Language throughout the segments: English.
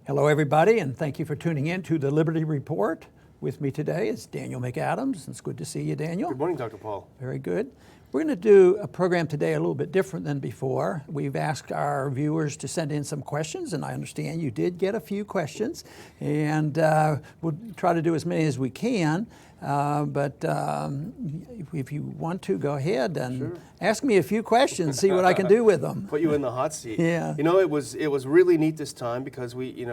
Hello, everybody, and thank you for tuning in to the Liberty Report. With me today is Daniel McAdams. It's good to see you, Daniel. Good morning, Dr. Paul. Very good. We're going to do a program today a little bit different than before. We've asked our viewers to send in some questions, and I understand you did get a few questions, and we'll try to do as many as we can. But if you want to, go ahead and ask me a few questions, see what I can do with them. Put you in the hot seat. Yeah. You know, it was really neat this time because we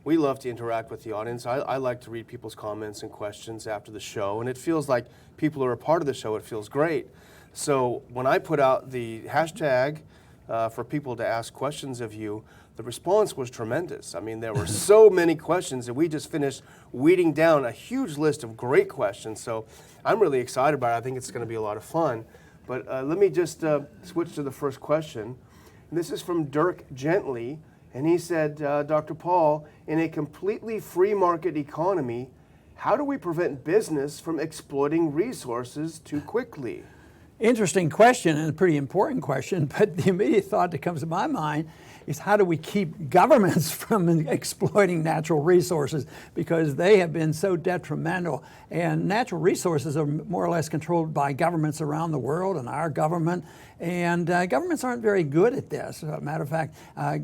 love to interact with the audience. I like to read people's comments and questions after the show, and it feels like people are a part of the show. It feels great. So when I put out the hashtag for people to ask questions of you, the response was tremendous. I mean, there were so many questions, and we just finished weeding down a huge list of great questions. So I'm really excited about it. I think it's going to be a lot of fun. But let me just switch to the first question. This is from Dirk Gently, and he said, Dr. Paul, in a completely free market economy, how do we prevent business from exploiting resources too quickly? Interesting question and a pretty important question, but the immediate thought that comes to my mind is how do we keep governments from exploiting natural resources, because they have been so detrimental. And natural resources are more or less controlled by governments around the world and our government. And governments aren't very good at this. As a matter of fact,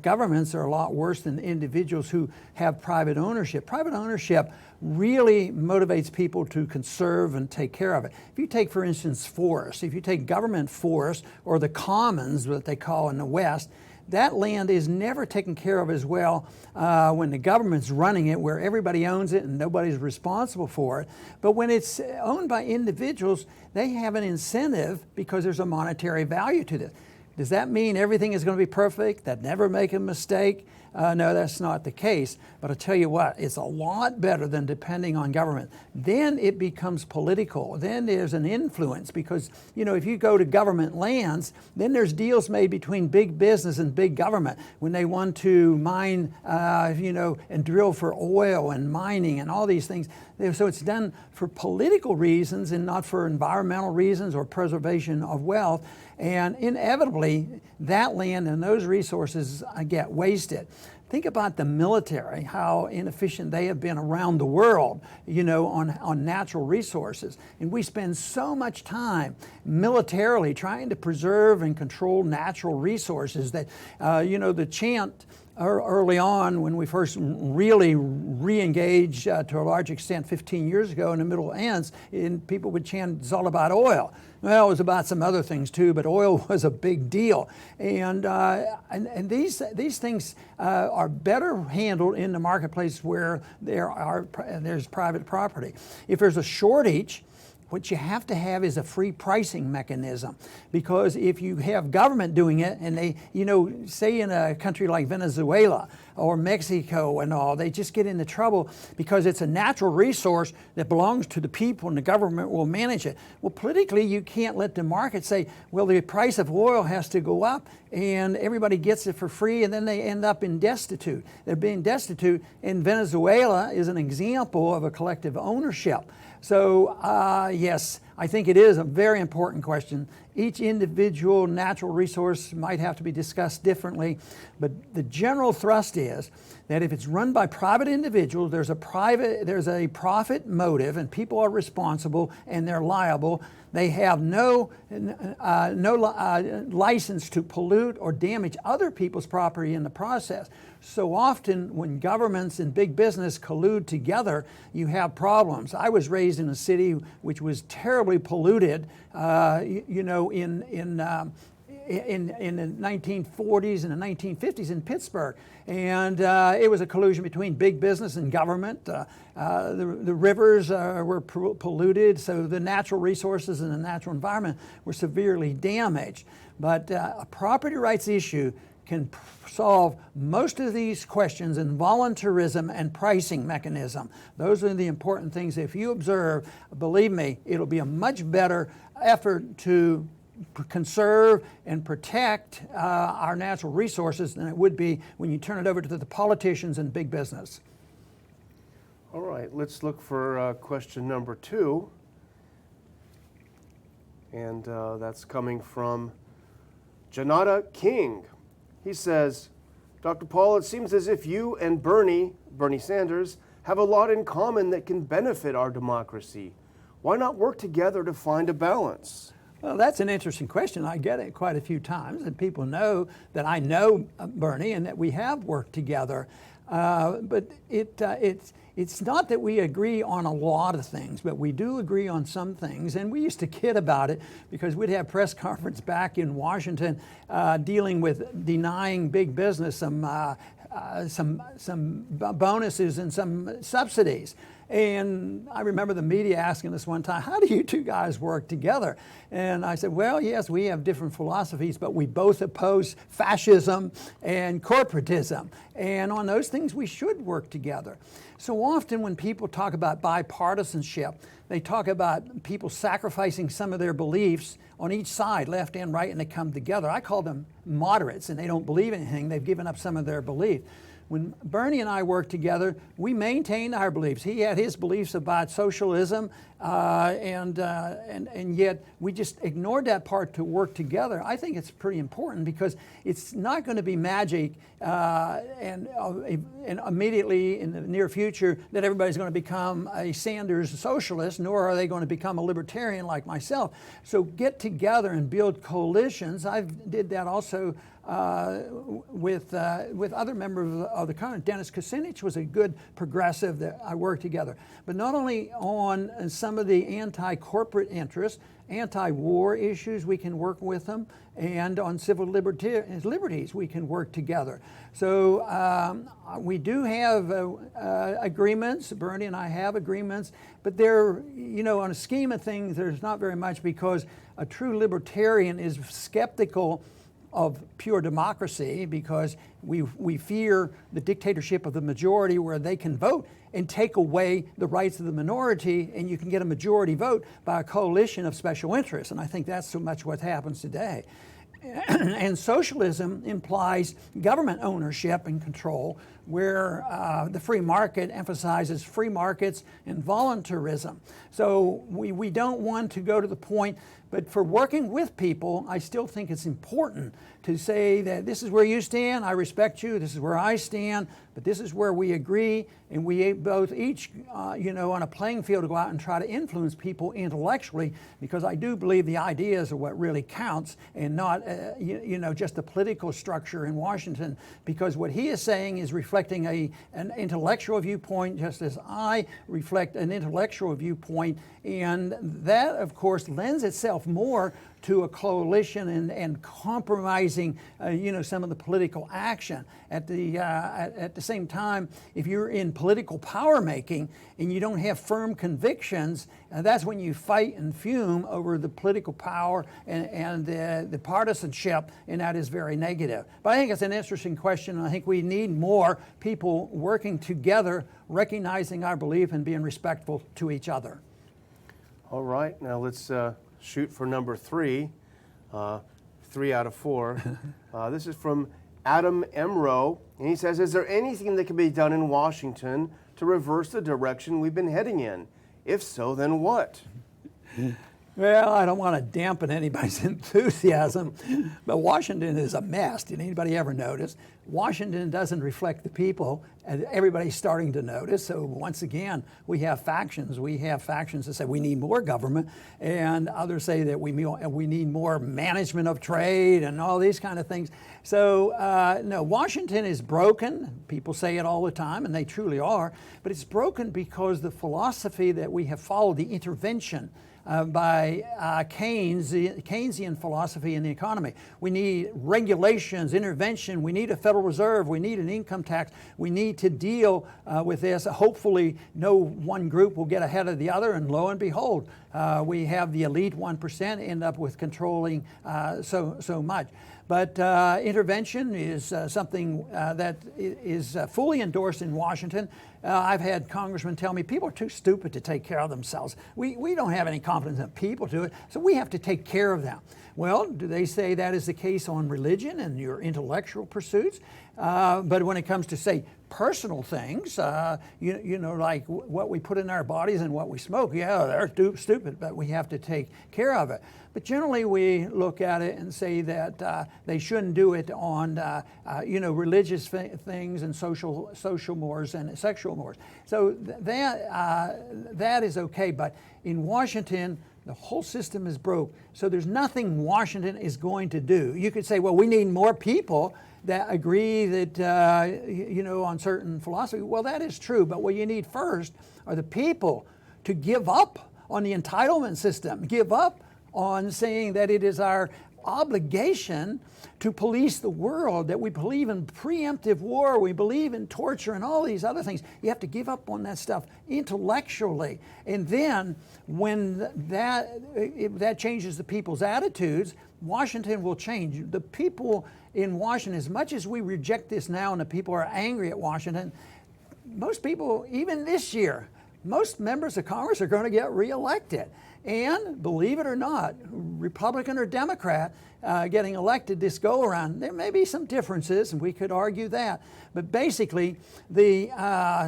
governments are a lot worse than individuals who have private ownership. Private ownership really motivates people to conserve and take care of it. If you take, for instance, forests, if you take government forests or the commons, what they call in the West, that land is never taken care of as well when the government's running it, where everybody owns it and nobody's responsible for it. But when it's owned by individuals, they have an incentive because there's a monetary value to this. Does that mean everything is going to be perfect, that never make a mistake? No, that's not the case. But I tell you what, it's a lot better than depending on government. Then it becomes political. Then there's an influence because, if you go to government lands, then there's deals made between big business and big government when they want to mine, and drill for oil and mining and all these things. So it's done for political reasons and not for environmental reasons or preservation of wealth. And inevitably, that land and those resources get wasted. Think about the military, how inefficient they have been around the world, on natural resources. And we spend so much time militarily trying to preserve and control natural resources that, the chant early on when we first really re-engaged to a large extent 15 years ago in the Middle East, and people would chant, it's all about oil. Well, it was about some other things too, but oil was a big deal. And these things are better handled in the marketplace where there's private property. If there's a shortage, what you have to have is a free pricing mechanism, because if you have government doing it and they, say in a country like Venezuela or Mexico and all, they just get into trouble because it's a natural resource that belongs to the people and the government will manage it. Well, politically, you can't let the market say, well, the price of oil has to go up and everybody gets it for free, and then they end up in destitute. They're being destitute, and Venezuela is an example of a collective ownership. So, yes, I think it is a very important question. Each individual natural resource might have to be discussed differently, but the general thrust is that if it's run by private individuals, there's a profit motive, and people are responsible and they're liable. They have no license to pollute or damage other people's property in the process. So often when governments and big business collude together, you have problems. I was raised in a city which was terribly polluted, in the 1940s and the 1950s in Pittsburgh. And it was a collusion between big business and government. The rivers were polluted, so the natural resources and the natural environment were severely damaged. But a property rights issue can solve most of these questions in voluntarism and pricing mechanism. Those are the important things. If you observe, believe me, it'll be a much better effort to conserve and protect our natural resources than it would be when you turn it over to the politicians and big business. All right, let's look for question number 2. And that's coming from Janata King. He says, Dr. Paul, it seems as if you and Bernie Sanders, have a lot in common that can benefit our democracy. Why not work together to find a balance? Well, that's an interesting question. I get it quite a few times, and people know that I know Bernie and that we have worked together. But it's not that we agree on a lot of things, but we do agree on some things. And we used to kid about it because we'd have press conference back in Washington dealing with denying big business some bonuses and some subsidies. And I remember the media asking us one time, how do you two guys work together? And I said, well, yes, we have different philosophies, but we both oppose fascism and corporatism. And on those things, we should work together. So often when people talk about bipartisanship, they talk about people sacrificing some of their beliefs on each side, left and right, and they come together. I call them moderates, and they don't believe anything. They've given up some of their belief. When Bernie and I worked together, we maintained our beliefs. He had his beliefs about socialism, and yet we just ignored that part to work together. I think it's pretty important because it's not going to be magic and immediately in the near future that everybody's going to become a Sanders socialist, nor are they going to become a libertarian like myself. So get together and build coalitions. I did that also with other members of the Congress. Dennis Kucinich was a good progressive that I worked together. But not only on some of the anti-corporate interests, anti-war issues, we can work with them, and on civil liberties, we can work together. So we do have agreements. Bernie and I have agreements, but they're, on a scheme of things, there's not very much because a true libertarian is skeptical of pure democracy because we fear the dictatorship of the majority where they can vote and take away the rights of the minority, and you can get a majority vote by a coalition of special interests. And I think that's so much what happens today. And socialism implies government ownership and control, where the free market emphasizes free markets and voluntarism. So we don't want to go to the point, but for working with people, I still think it's important to say that this is where you stand, I respect you, this is where I stand, but this is where we agree, and we both each, on a playing field to go out and try to influence people intellectually, because I do believe the ideas are what really counts and not, just the political structure in Washington, because what he is saying is reflecting an intellectual viewpoint, just as I reflect an intellectual viewpoint, and that, of course, lends itself more to a coalition and compromising, some of the political action. At the same time, if you're in political power making and you don't have firm convictions, that's when you fight and fume over the political power and the partisanship, and that is very negative. But I think it's an interesting question, and I think we need more people working together, recognizing our belief and being respectful to each other. All right, now let's shoot for number 3, 3 out of 4. This is from Adam Emro, and he says, is there anything that can be done in Washington to reverse the direction we've been heading in? If so, then what? Well, I don't want to dampen anybody's enthusiasm, but Washington is a mess. Did anybody ever notice? Washington doesn't reflect the people, and everybody's starting to notice. So once again, we have factions. We have factions that say we need more government, and others say that we need more management of trade and all these kind of things. So no, Washington is broken. People say it all the time, and they truly are. But it's broken because the philosophy that we have followed, the intervention by Keynesian philosophy in the economy. We need regulations, intervention, we need a Federal Reserve, we need an income tax, we need to deal with this. Hopefully no one group will get ahead of the other, and lo and behold, we have the elite 1% end up with controlling so much. But intervention is something that is fully endorsed in Washington. I've had congressmen tell me people are too stupid to take care of themselves. We don't have any confidence in people to it, so we have to take care of them. Well, do they say that is the case on religion and your intellectual pursuits? But when it comes to, say, personal things, you know, like what we put in our bodies and what we smoke. Yeah, they're stupid, but we have to take care of it. But generally, we look at it and say that they shouldn't do it on, you know, religious things and social mores and sexual mores. So that is okay. But in Washington, the whole system is broke. So there's nothing Washington is going to do. You could say, well, we need more people that agree that, you know, on certain philosophy. Well, that is true. But what you need first are the people to give up on the entitlement system, give up on saying that it is our obligation to police the world, that we believe in preemptive war, we believe in torture and all these other things. You have to give up on that stuff intellectually. And then when that changes the people's attitudes, Washington will change. The people in Washington, as much as we reject this now and the people are angry at Washington, most people, even this year, most members of Congress are going to get reelected. And believe it or not, Republican or Democrat getting elected this go around, there may be some differences, and we could argue that. But basically, the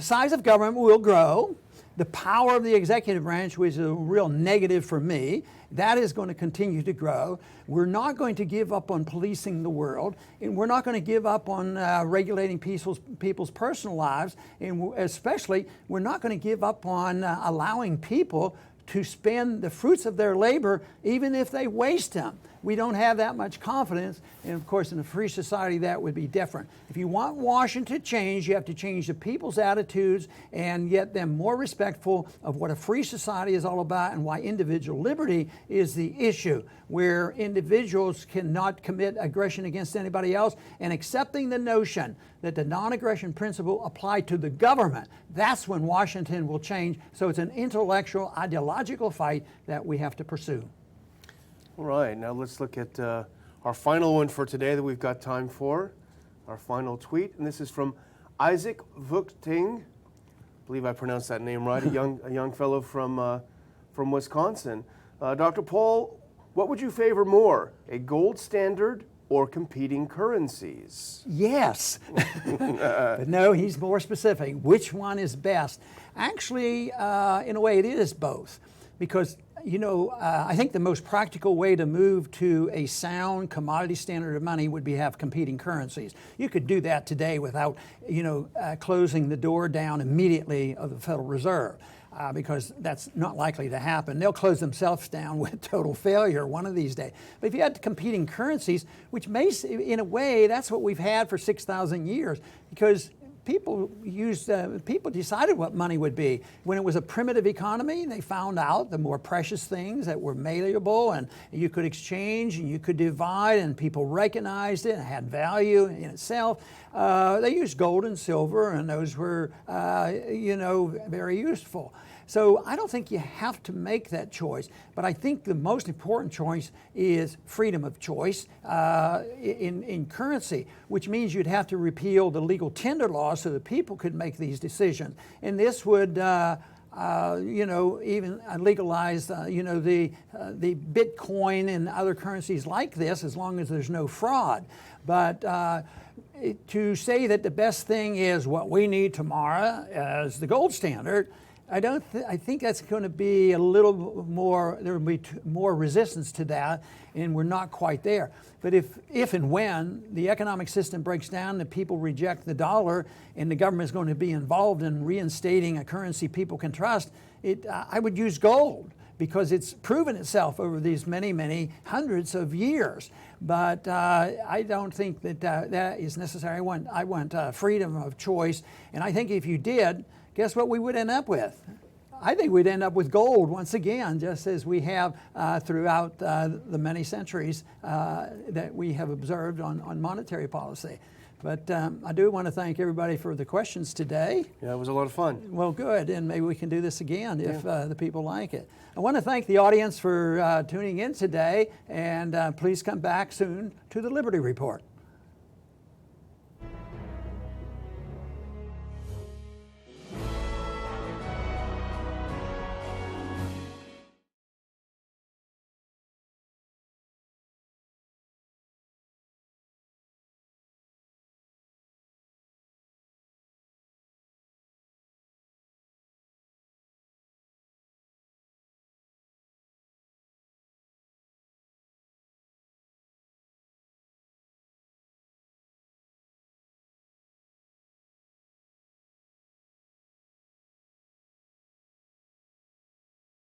size of government will grow. The power of the executive branch, which is a real negative for me, that is going to continue to grow. We're not going to give up on policing the world, and we're not going to give up on regulating people's personal lives, and especially we're not going to give up on allowing people to spend the fruits of their labor even if they waste them. We don't have that much confidence, and of course in a free society that would be different. If you want Washington to change, you have to change the people's attitudes and get them more respectful of what a free society is all about and why individual liberty is the issue, where individuals cannot commit aggression against anybody else, and accepting the notion that the non-aggression principle applied to the government. That's when Washington will change. So it's an intellectual, ideological fight that we have to pursue. All right, now let's look at our final one for today that we've got time for, our final tweet, and this is from Isaac Vukting. I believe I pronounced that name right, a young fellow from Wisconsin. Dr. Paul, what would you favor more, a gold standard or competing currencies? Yes. But no, he's more specific. Which one is best? Actually, in a way, it is both. Because, you know, I think the most practical way to move to a sound commodity standard of money would be have competing currencies. You could do that today without, you know, closing the door down immediately of the Federal Reserve. Because that's not likely to happen. They'll close themselves down with total failure one of these days. But if you had competing currencies, which may, in a way, that's what we've had for 6,000 years, because people decided what money would be. When it was a primitive economy, they found out the more precious things that were malleable and you could exchange and you could divide, and people recognized it and had value in itself. They used gold and silver, and those were, you know, very useful. So I don't think you have to make that choice, but I think the most important choice is freedom of choice in currency, which means you'd have to repeal the legal tender law so that people could make these decisions. And this would, you know, even legalize, you know, the Bitcoin and other currencies like this, as long as there's no fraud. But to say that the best thing is what we need tomorrow as the gold standard, I think that's going to be a little more, there will be more resistance to that, and we're not quite there. But if and when the economic system breaks down, the people reject the dollar, and the government is going to be involved in reinstating a currency people can trust, I would use gold, because it's proven itself over these many, many hundreds of years. But I don't think that that is necessary. I want freedom of choice, and I think if you did, guess what we would end up with? I think we'd end up with gold once again, just as we have throughout the many centuries that we have observed on monetary policy. But I do want to thank everybody for the questions today. Yeah, it was a lot of fun. Well, good, and maybe we can do this again if the people like it. I want to thank the audience for tuning in today, and please come back soon to the Liberty Report.